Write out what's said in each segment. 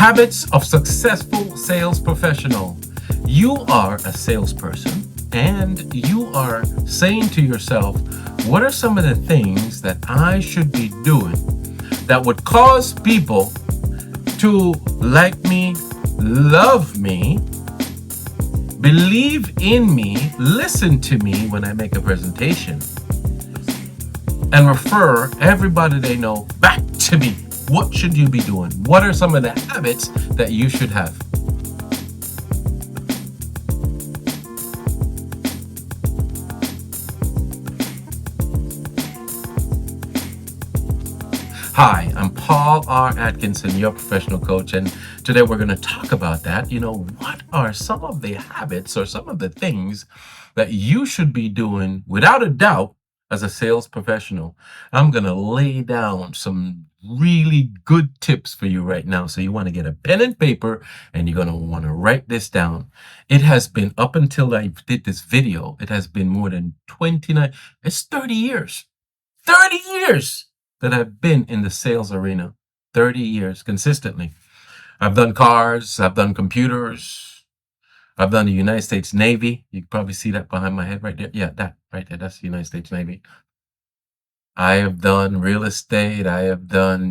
Habits of successful sales professional. You are a salesperson and you are saying to yourself, what are some of the things that I should be doing that would cause people to like me, love me, believe in me, listen to me when I make a presentation, and refer everybody they know back to me? What should you be doing? What are some of the habits that you should have? Hi, I'm Paul R. Atkinson, your professional coach, and today we're going to talk about that. What are some of the habits or some of the things that you should be doing without a doubt as a sales professional? I'm going to lay down some really good tips for you right now. So you want to get a pen and paper and you're going to want to write this down. It has been up until I did this video, it has been more than 29, it's 30 years. 30 years that I've been in the sales arena. 30 years consistently. I've done cars, I've done computers, I've done the United States Navy. You can probably see that behind my head right there. Yeah, that right there, that's the United States Navy. I have done real estate, I have done,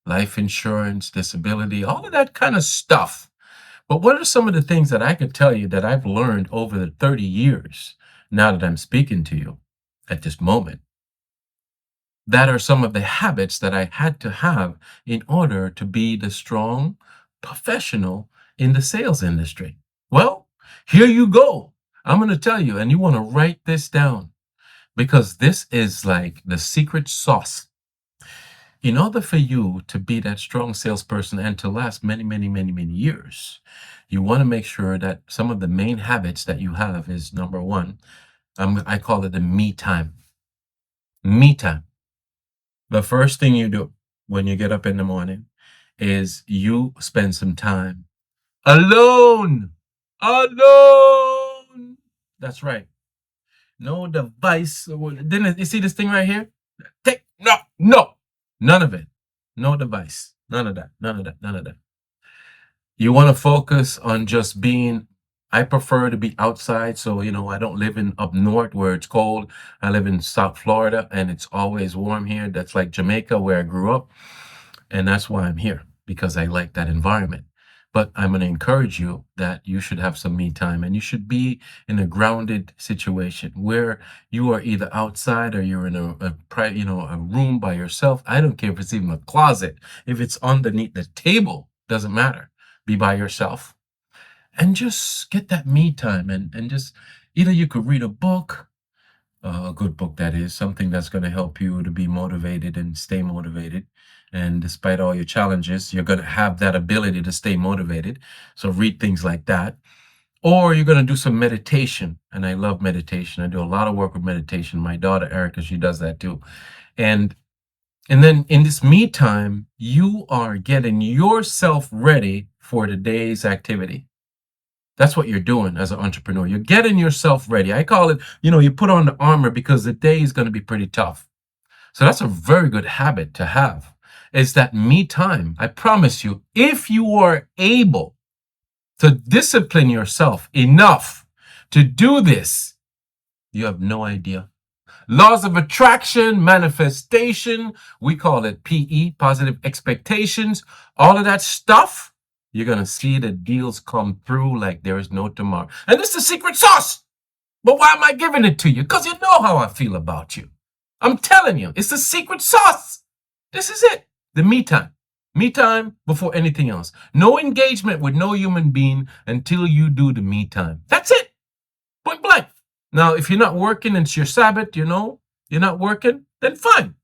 life insurance, disability, all of that kind of stuff. But what are some of the things that I could tell you that I've learned over the 30 years now that I'm speaking to you at this moment? That are some of the habits that I had to have in order to be the strong professional in the sales industry. Well, here you go. I'm going to tell you, and you want to write this down because this is like the secret sauce. In order for you to be that strong salesperson and to last many, many, many, many years, you want to make sure that some of the main habits that you have is number one, I call it the me time. Me time. The first thing you do when you get up in the morning is you spend some time alone. Alone. That's right. No device. Didn't you see this thing right here? No. None of it. No device. None of that. None of that. None of that. You want to focus on just being. I prefer to be outside. So, I don't live in up north where it's cold. I live in South Florida and it's always warm here. That's like Jamaica where I grew up. And that's why I'm here, because I like that environment. But I'm going to encourage you that you should have some me time and you should be in a grounded situation where you are either outside or you're in a room by yourself. I don't care if it's even a closet. If it's underneath the table, doesn't matter. Be by yourself and just get that me time and just either you could read a book, a good book that is, something that's going to help you to be motivated and stay motivated. And despite all your challenges, you're going to have that ability to stay motivated. So read things like that. Or you're going to do some meditation. And I love meditation. I do a lot of work with meditation. My daughter, Erica, she does that too. And then in this me time, you are getting yourself ready for the day's activity. That's what you're doing as an entrepreneur. You're getting yourself ready. I call it, you put on the armor because the day is going to be pretty tough. So that's a very good habit to have. Is that me time. I promise you, if you are able to discipline yourself enough to do this, you have no idea. Laws of attraction, manifestation, we call it PE, positive expectations, all of that stuff. You're going to see the deals come through like there is no tomorrow. And this is the secret sauce. But why am I giving it to you? Because you know how I feel about you. I'm telling you, it's the secret sauce. This is it. The me time. Me time before anything else. No engagement with no human being until you do the me time. That's it. Point blank. Now, if you're not working, it's your Sabbath, you're not working, then fine.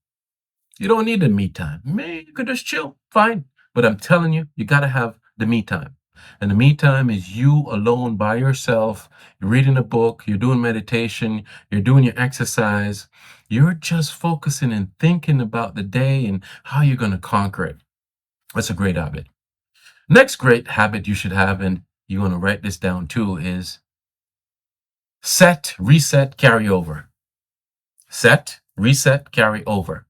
You don't need the me time. Maybe you could just chill. Fine. But I'm telling you, you got to have the me time. And the me time is you alone by yourself. You're reading a book, you're doing meditation, you're doing your exercise. You're just focusing and thinking about the day and how you're going to conquer it. That's a great habit. Next great habit you should have, and you want to write this down too, is set, reset, carry over. Set, reset, carry over.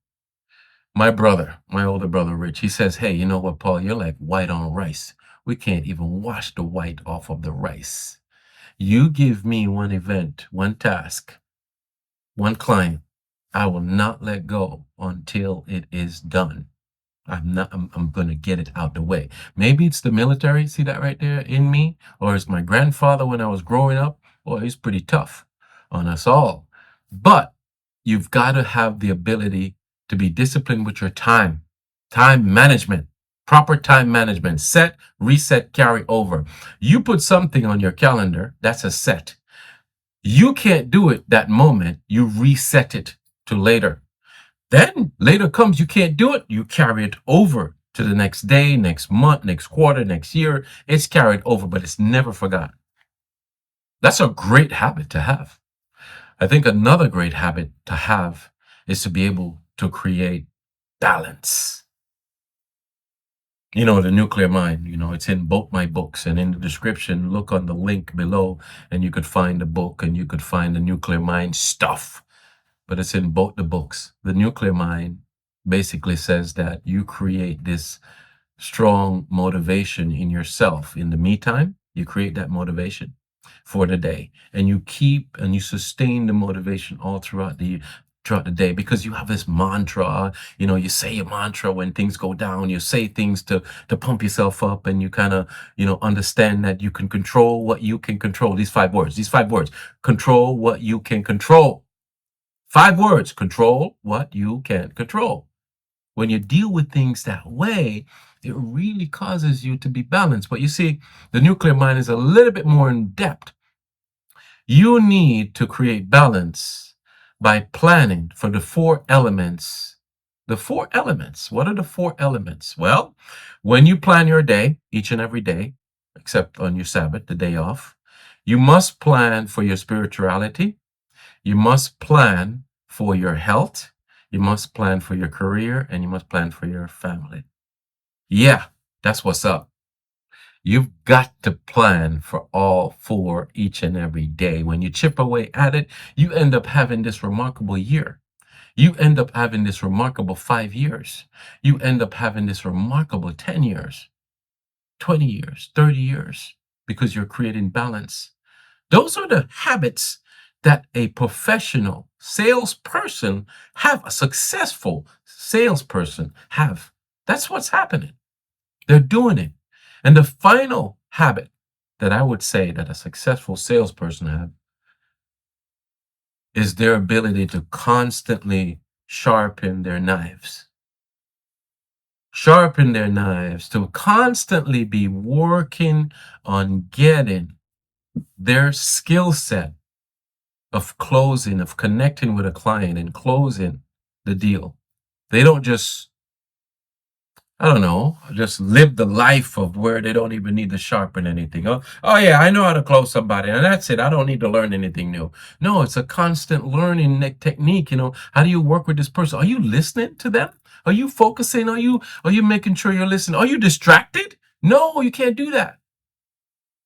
My older brother, Rich, he says, hey, you know what, Paul, you're like white on rice. We can't even wash the white off of the rice. You give me one event, one task, one client, I will not let go until it is done. I'm going to get it out the way. Maybe it's the military, see that right there in me? Or it's my grandfather when I was growing up. Boy, he's pretty tough on us all. But you've got to have the ability to be disciplined with your time management, proper time management, set, reset, carry over. You put something on your calendar, that's a set. You can't do it that moment, you reset it to later. Then later comes, you can't do it, you carry it over to the next day, next month, next quarter, next year. It's carried over, but it's never forgotten. That's a great habit to have. I think another great habit to have is to be able to create balance. You know, the nuclear mind, it's in both my books, and in the description, look on the link below and you could find the book and you could find the nuclear mind stuff. But it's in both the books. The nuclear mind basically says that you create this strong motivation in yourself. In the me time, you create that motivation for the day, and you keep and you sustain the motivation all throughout the day, because you have this mantra. You say a mantra when things go down. You say things to pump yourself up, and you kind of understand that you can control what you can control. These five words: control what you can control. 5 words: control what you can control. When you deal with things that way, it really causes you to be balanced. But you see, the nuclear mind is a little bit more in depth. You need to create balance by planning for the 4 elements. The 4 elements. What are the 4 elements? Well, when you plan your day, each and every day, except on your Sabbath, the day off, you must plan for your spirituality. You must plan for your health. You must plan for your career, and you must plan for your family. Yeah, that's what's up. You've got to plan for all 4 each and every day. When you chip away at it, you end up having this remarkable year. You end up having this remarkable 5 years. You end up having this remarkable 10 years, 20 years, 30 years, because you're creating balance. Those are the habits that a professional salesperson have, a successful salesperson have. That's what's happening. They're doing it. And the final habit that I would say that a successful salesperson have is their ability to constantly sharpen their knives. Sharpen their knives, to constantly be working on getting their skill set of closing, of connecting with a client and closing the deal. They don't just, I don't know, just live the life of where they don't even need to sharpen anything. Oh yeah, I know how to close somebody, and that's it. I don't need to learn anything new. No, it's a constant learning technique. How do you work with this person? Are you listening to them? Are you focusing? Are you making sure you're listening? Are you distracted? No, you can't do that.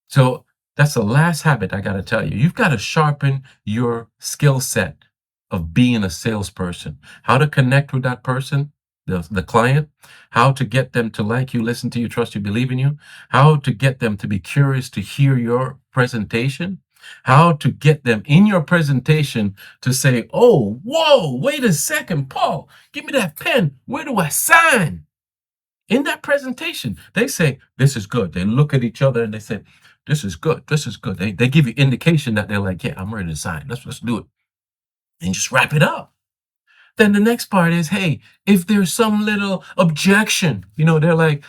So that's the last habit I got to tell you. You've got to sharpen your skill set of being a salesperson. How to connect with that person, the client, how to get them to like you, listen to you, trust you, believe in you, how to get them to be curious to hear your presentation, how to get them in your presentation to say, oh, whoa, wait a second, Paul, give me that pen. Where do I sign? In that presentation, they say, this is good. They look at each other and they say, this is good. This is good. They give you indication that they're like, yeah, I'm ready to sign. Let's do it. And just wrap it up. Then the next part is, hey, if there's some little objection, they're like,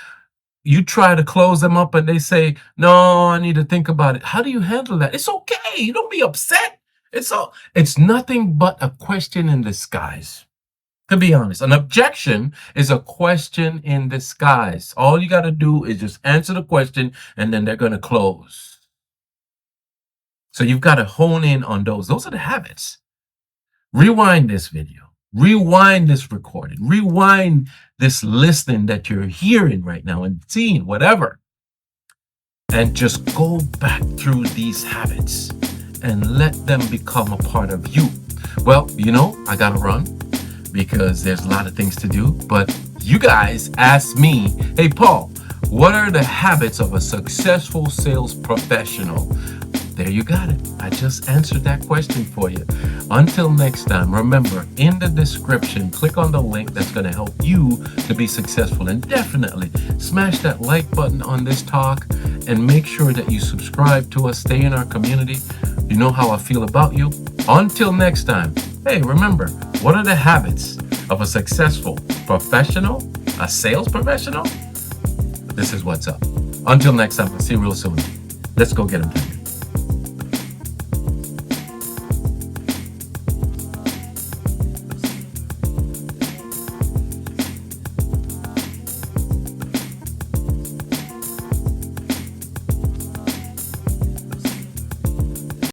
you try to close them up and they say, no, I need to think about it. How do you handle that? It's okay. You don't be upset. It's nothing but a question in disguise. To be honest, an objection is a question in disguise. All you got to do is just answer the question, and then they're going to close. So you've got to hone in on those. Those are the habits. Rewind this video. Rewind this recording. Rewind this listening that you're hearing right now and seeing, whatever. And just go back through these habits and let them become a part of you. Well, I got to run. because there's a lot of things to do. But you guys asked me, hey, Paul, what are the habits of a successful sales professional? There you got it. I just answered that question for you. Until next time, remember, in the description, click on the link that's going to help you to be successful. And definitely smash that like button on this talk and make sure that you subscribe to us. Stay in our community. You know how I feel about you. Until next time, hey, remember, what are the habits of a successful professional, a sales professional? This is what's up. Until next time, I'll see you real soon. Let's go get them.